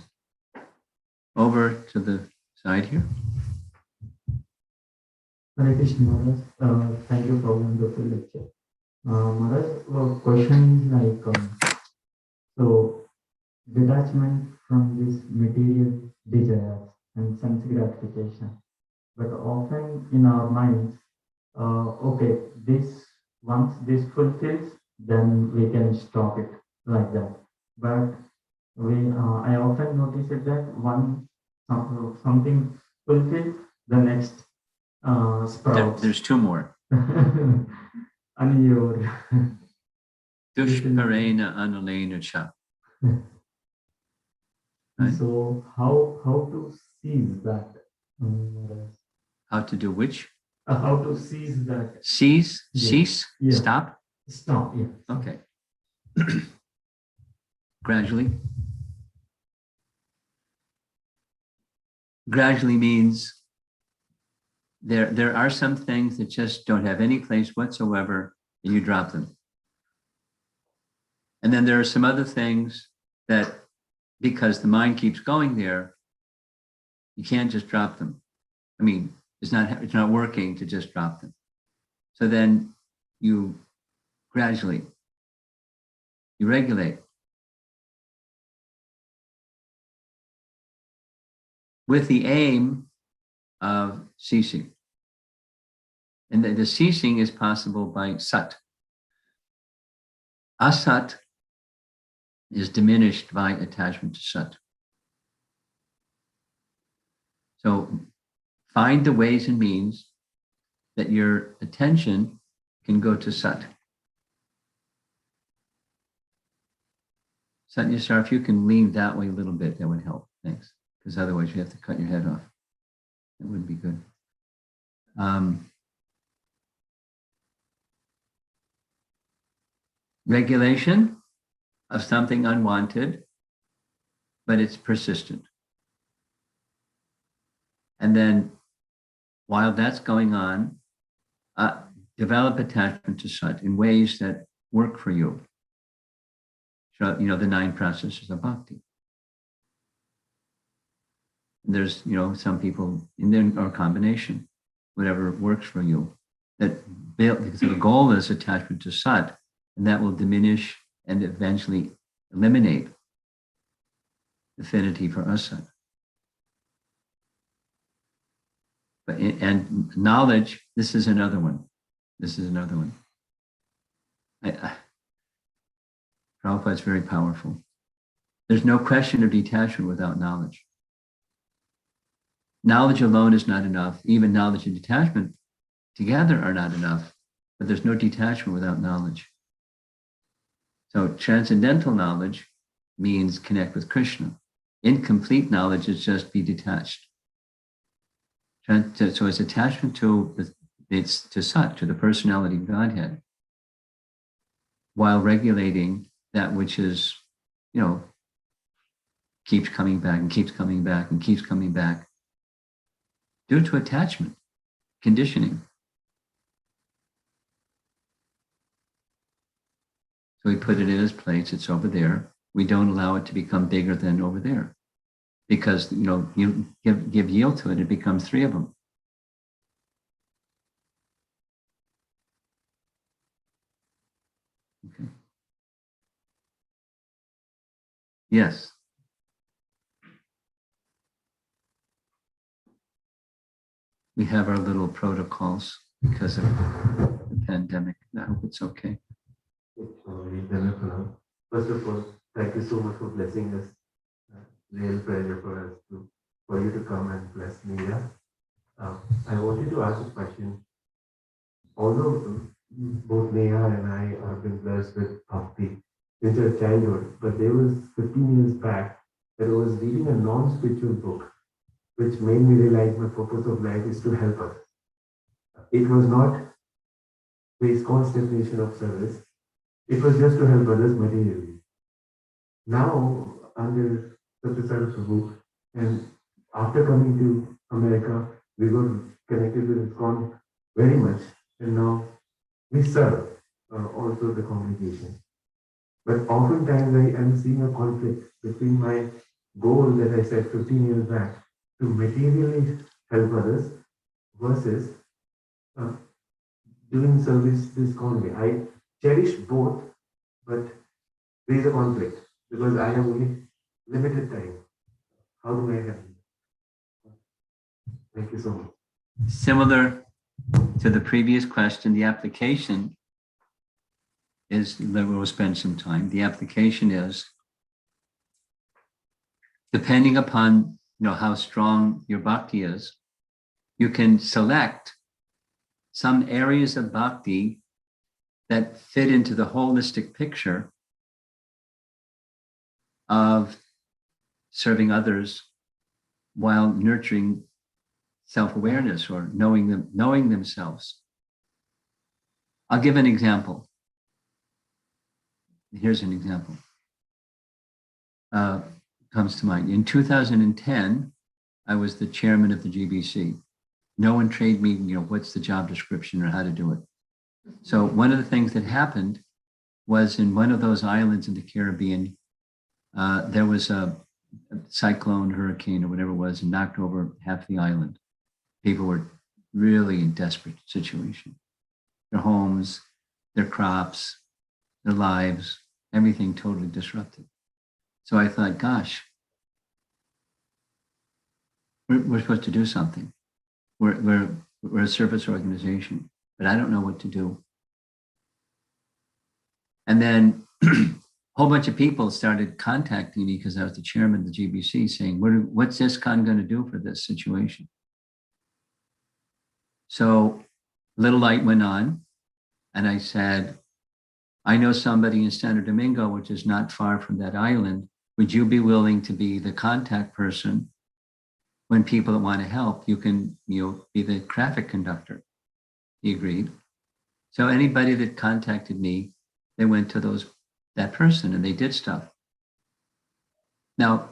Over to the side here. Hare Krishna Maharaj. Thank you for wonderful lecture. Maharaj, question is like, so detachment from this material desires and sense gratification. But often in our minds, okay, this once this fulfills, then we can stop it like that. But I often notice it that something fulfills, the next sprouts. There's two more. And your Dushparena anulena cha. Right? So how to seize that? How to do which? How to seize that? Cease? Yeah. Cease? Yeah. Stop? Stop. Yeah. Okay. Gradually. Gradually means there are some things that just don't have any place whatsoever, and you drop them. And then there are some other things that, because the mind keeps going there, you can't just drop them. I mean, it's not working to just drop them. So then you gradually, you regulate. With the aim of ceasing. And the ceasing is possible by sat. Asat is diminished by attachment to sat. So find the ways and means that your attention can go to sat. Satyasar, if you can lean that way a little bit, that would help. Thanks. Because otherwise you have to cut your head off. That wouldn't be good. Regulation of something unwanted, but it's persistent. And then while that's going on, develop attachment to sat in ways that work for you. So, the 9 processes of bhakti. There's, some people in there, or combination, whatever works for you. Because the goal is attachment to sat, and that will diminish and eventually eliminate affinity for asat. And knowledge, this is another one. Prabhupada is very powerful. There's no question of detachment without knowledge. Knowledge alone is not enough. Even knowledge and detachment together are not enough, but there's no detachment without knowledge. So transcendental knowledge means connect with Krishna. Incomplete knowledge is just be detached. So it's attachment to Sat, to the personality of Godhead, while regulating that which is, keeps coming back and keeps coming back and keeps coming back due to attachment, conditioning. So we put it in its place, it's over there. We don't allow it to become bigger than over there. Because, you give yield to it, it becomes 3 of them. Okay. Yes. We have our little protocols because of the pandemic. I hope it's okay. First of all, thank you so much for blessing us. Real pleasure for you to come and bless me. I wanted to ask a question. Although both Neha and I have been blessed with bhakti since our childhood, but there was 15 years back that I was reading a non-spiritual book, which made me realize my purpose of life is to help us. It was not based on definition of service. It was just to help others materially. Now, under Satyasara Prabhu, and after coming to America, we got connected with ISKCON very much, and now we serve also the congregation. But oftentimes I am seeing a conflict between my goal that I set 15 years back to materially help others versus uh, doing service this way. I cherish both, but there is a conflict because I have only limited time. How do I handle it? Thank you so much. Similar to the previous question, the application is, we'll spend some time. The application is, depending upon how strong your bhakti is, you can select some areas of bhakti that fit into the holistic picture of serving others while nurturing self-awareness or knowing themselves. I'll give an example. Here's an example. Comes to mind. In 2010, I was the chairman of the GBC. No one trained me, what's the job description or how to do it. So one of the things that happened was in one of those islands in the Caribbean, there was a cyclone, hurricane, or whatever it was, and knocked over half the island. People were really in desperate situation. Their homes, their crops, their lives, everything totally disrupted. So I thought, gosh, we're supposed to do something. We're a service organization, but I don't know what to do. And then a whole bunch of people started contacting me because I was the chairman of the GBC, saying, what's ISKCON going to do for this situation? So little light went on, and I said, I know somebody in Santo Domingo, which is not far from that island. Would you be willing to be the contact person when people that want to help? You can be the traffic conductor. He agreed. So anybody that contacted me, they went to that person and they did stuff. Now,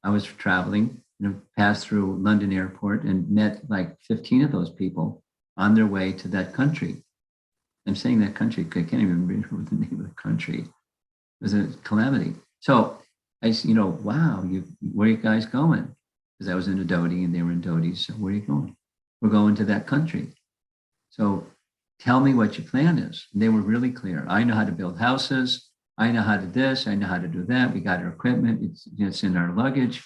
I was traveling, passed through London airport and met like 15 of those people on their way to that country. I'm saying that country, I can't even remember the name of the country. It was a calamity. So I said, wow, where are you guys going? Because I was in a Dodi and they were in Dodi. So where are you going? We're going to that country. So tell me what your plan is. And they were really clear. I know how to build houses. I know how to do this. I know how to do that. We got our equipment. It's in our luggage.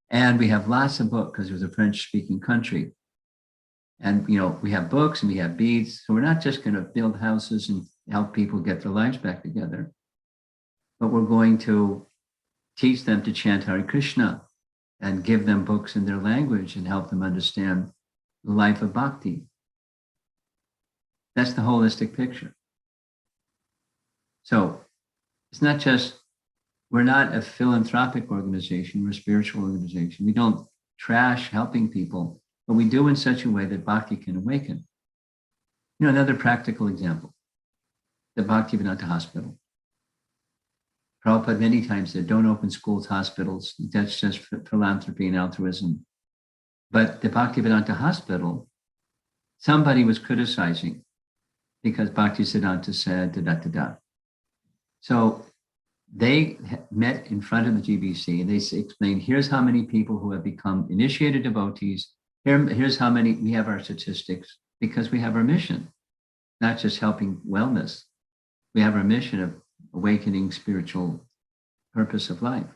And we have lots of books because it was a French-speaking country. And, we have books and we have beads. So we're not just going to build houses and help people get their lives back together, but we're going to teach them to chant Hare Krishna and give them books in their language and help them understand the life of bhakti. That's the holistic picture. So it's not just, we're not a philanthropic organization, we're a spiritual organization. We don't trash helping people, but we do in such a way that bhakti can awaken. Another practical example, the Bhaktivedanta Hospital. Prabhupada many times said, don't open schools, hospitals. That's just philanthropy and altruism. But the Bhaktivedanta Hospital, somebody was criticizing because Bhaktisiddhanta said da-da-da-da. So they met in front of the GBC and they explained, here's how many people who have become initiated devotees. Here's how many, we have our statistics because we have our mission, not just helping wellness. We have our mission of awakening spiritual purpose of life,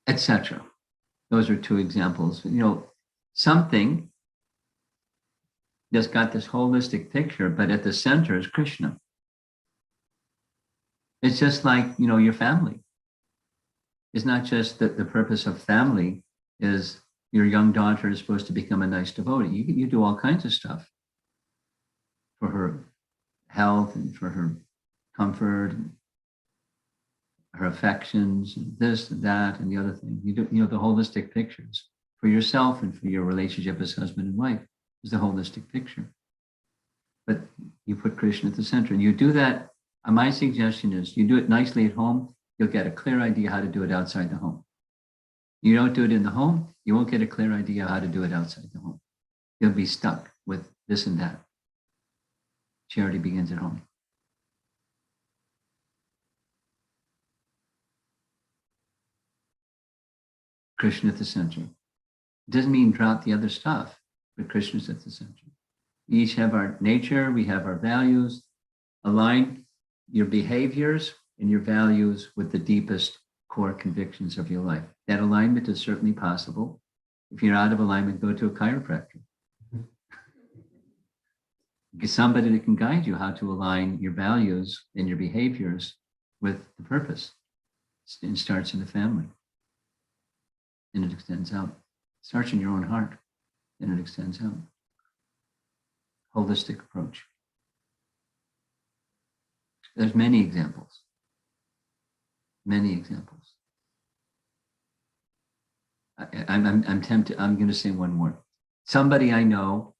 etc. Those are two examples. Something that's got this holistic picture, but at the center is Krishna. It's just like, your family. It's not just that the purpose of family is your young daughter is supposed to become a nice devotee. You do all kinds of stuff for her health and for her comfort and her affections and this and that and the other thing. You do, the holistic pictures for yourself and for your relationship as husband and wife is the holistic picture. But you put Krishna at the center and you do that. My suggestion is you do it nicely at home. You'll get a clear idea how to do it outside the home. You don't do it in the home, you won't get a clear idea how to do it outside the home. You'll be stuck with this and that. Charity begins at home. Krishna at the center. It doesn't mean drop the other stuff, but Krishna's at the center. We each have our nature, we have our values. Align your behaviors and your values with the deepest core convictions of your life. That alignment is certainly possible. If you're out of alignment, go to a chiropractor. Get somebody that can guide you how to align your values and your behaviors with the purpose. It starts in the family. And it extends out. It starts in your own heart. And it extends out. Holistic approach. There's many examples. Many examples. I'm tempted. I'm going to say one more. Somebody I know,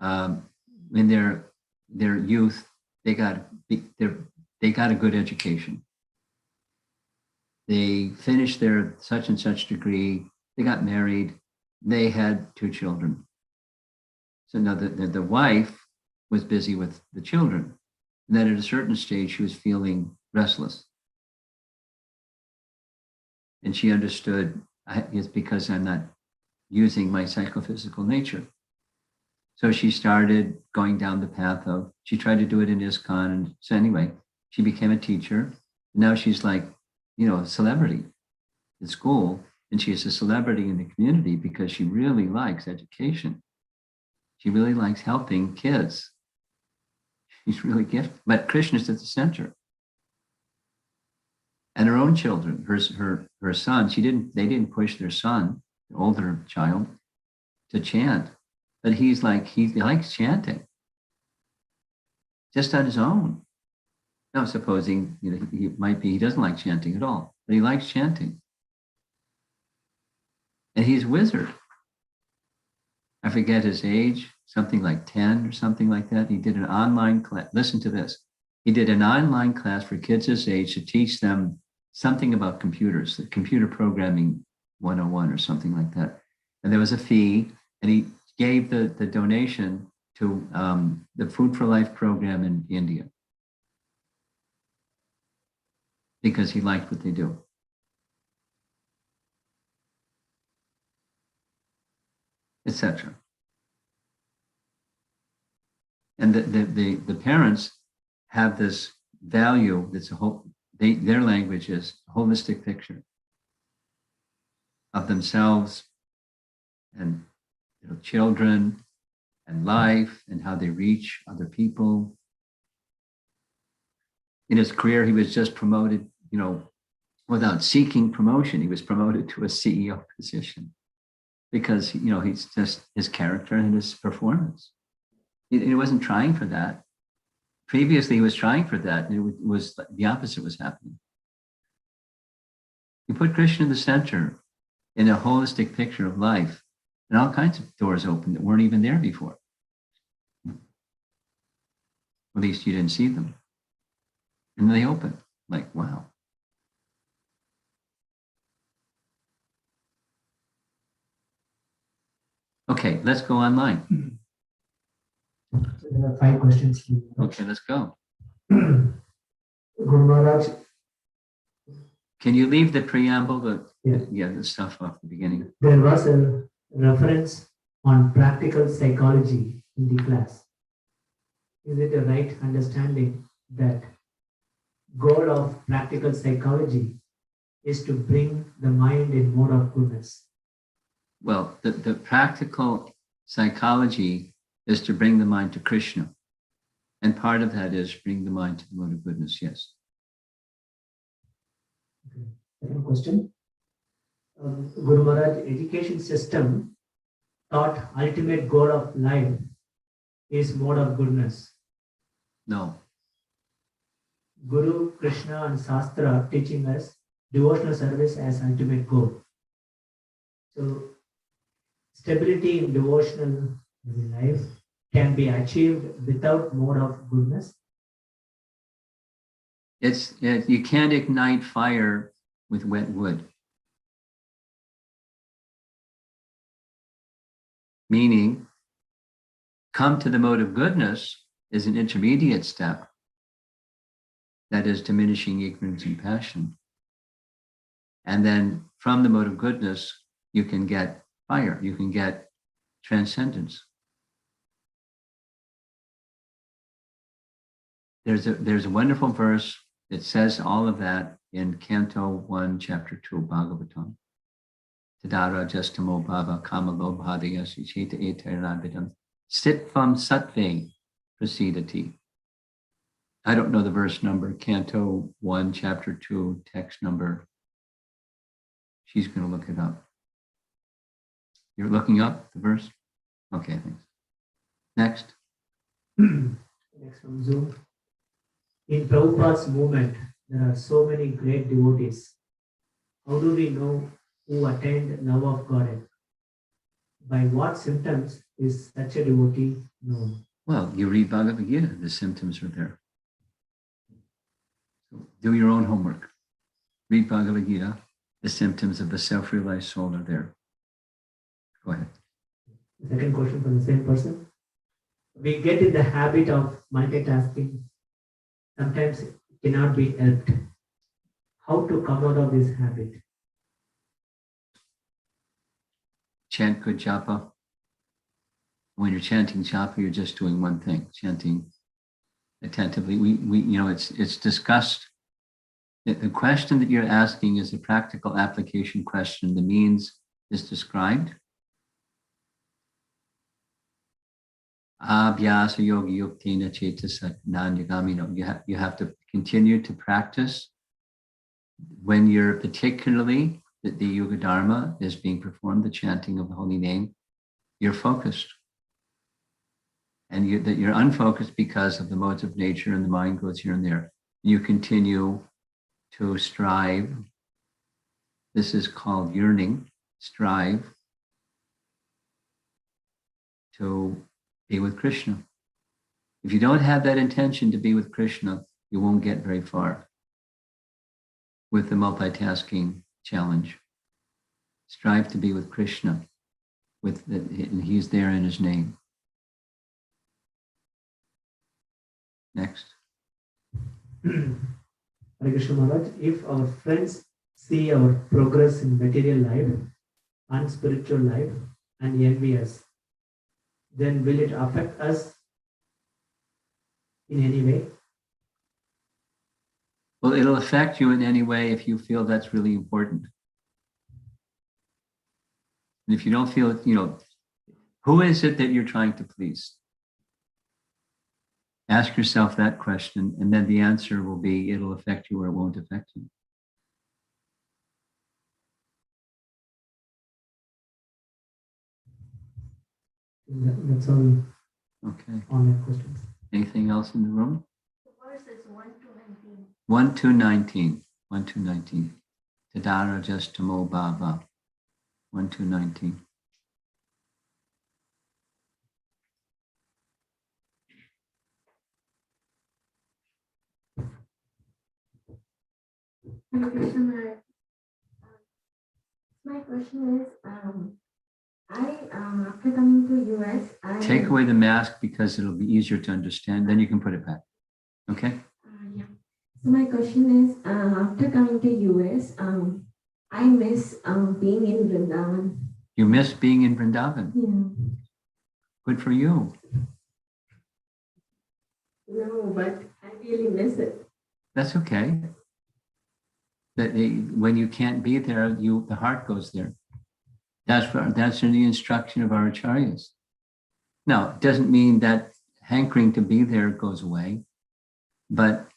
in their youth, they got a good education. They finished their such and such degree. They got married. They had 2 children. So now the wife was busy with the children. And then at a certain stage, she was feeling restless. And she understood it's because I'm not using my psychophysical nature. So she started going down the path of, she tried to do it in ISKCON. And so anyway, she became a teacher. Now she's like, a celebrity at school. And she is a celebrity in the community because she really likes education. She really likes helping kids. She's really gifted. But Krishna's at the center. And her own children, her son, they didn't push their son, the older child, to chant. But he likes chanting. Just on his own. Now, supposing he doesn't like chanting at all, but he likes chanting. And he's a wizard. I forget his age, something like 10 or something like that. He did an online class. Listen to this. He did an online class for kids his age to teach them something about computers, the computer programming 101 or something like that. And there was a fee, and he gave the donation to the Food for Life program in India because he liked what they do. Etc. And the parents have this value that's their language is a holistic picture of themselves and children and life and how they reach other people. In his career, he was just promoted, without seeking promotion. He was promoted to a CEO position because, he's just his character and his performance. He wasn't trying for that. Previously, he was trying for that, and it was the opposite was happening. You put Krishna in the center in a holistic picture of life, and all kinds of doors open that weren't even there before. At least you didn't see them. And they open, like, wow. Okay, let's go online. So there are 5 questions here. Okay, let's go. Guru Maharaj, Can you leave the preamble, Yeah. the stuff off the beginning? there was a reference on practical psychology in the class. Is it a right understanding that goal of practical psychology is to bring the mind in mode of goodness? Well, the practical psychology is to bring the mind to Krishna. And part of that is bring the mind to the mode of goodness, yes. Okay. Second question. Guru Maharaj, education system thought ultimate goal of life is mode of goodness. No, Guru, Krishna and Shastra teaching us devotional service as ultimate goal. So stability in devotional life can be achieved without mode of goodness. you can't ignite fire with wet wood. Meaning, come to the mode of goodness is an intermediate step. That is diminishing ignorance and passion. And then from the mode of goodness, you can get fire, you can get transcendence. There's a wonderful verse that says all of that in Canto 1, Chapter 2, Bhagavatam. Tadara Justamo Bhava Kamalobhadaya Sicheta Eterabidam Sitvam Sattve Prasidati. I don't know the verse number, Canto 1, Chapter 2, text number. She's going to look it up. You're looking up the verse? Okay, thanks. Next. Next from Zoom. In Prabhupada's movement, there are so many great devotees. How do we know who attained love of God? By what symptoms is such a devotee known? Well, you read Bhagavad Gita, the symptoms are there. So do your own homework. Read Bhagavad Gita, the symptoms of a self-realized soul are there. Go ahead. The second question from the same person. We get in the habit of multitasking. Sometimes it cannot be helped. How to come out of this habit? Chant good japa. When you're chanting japa, you're just doing one thing, chanting attentively. It's discussed. The question that you're asking is a practical application question. The means is described. Abhyasa yoga yuktina chetasat nanyagaminam. You have to continue to practice when you're particularly the yoga dharma is being performed, the chanting of the holy name, you're focused. And you're unfocused because of the modes of nature and the mind goes here and there. You continue to strive. This is called yearning, strive to be with Krishna. If you don't have that intention to be with Krishna, you won't get very far with the multitasking challenge. Strive to be with Krishna, and he's there in his name. Next. Hare Krishna Maharaj, if our friends see our progress in material life and spiritual life and envy us, then will it affect us in any way? Well, it'll affect you in any way if you feel that's really important. And if you don't feel it, who is it that you're trying to please? Ask yourself that question, and then the answer will be, it'll affect you or it won't affect you. That's all Okay. on my questions. Anything else in the room? The verse is 1 to 19. 1 to 19. 1 to 19. Tadara Justamo Bhava. 1 to 19. Hare Krishna Maharaj. My question is, after coming to US, Take away the mask because it'll be easier to understand. Then you can put it back. Okay? Yeah. So my question is, after coming to US, I miss being in Vrindavan. You miss being in Vrindavan. Yeah. Good for you. No, but I really miss it. That's okay. When you can't be there, the heart goes there. That's in the instruction of our acharyas. Now, it doesn't mean that hankering to be there goes away, but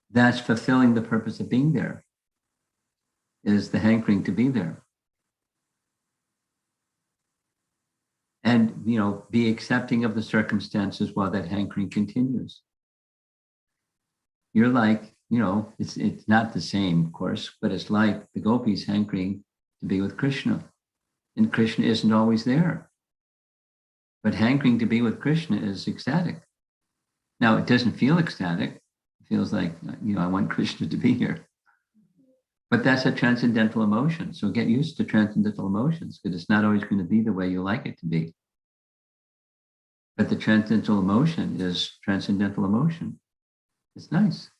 that's fulfilling the purpose of being there, is the hankering to be there. And, be accepting of the circumstances while that hankering continues. You're like, it's not the same, of course, but it's like the gopis hankering to be with Krishna. And Krishna isn't always there. But hankering to be with Krishna is ecstatic. Now, it doesn't feel ecstatic. It feels like, I want Krishna to be here. But that's a transcendental emotion. So get used to transcendental emotions, because it's not always going to be the way you like it to be. But the transcendental emotion is transcendental emotion. It's nice.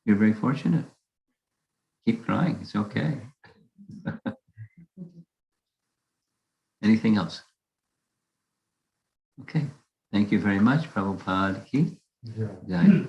You're very fortunate. Keep crying. It's okay. Anything else? Okay. Thank you very much, Prabhupada Ki. Yeah. Jai.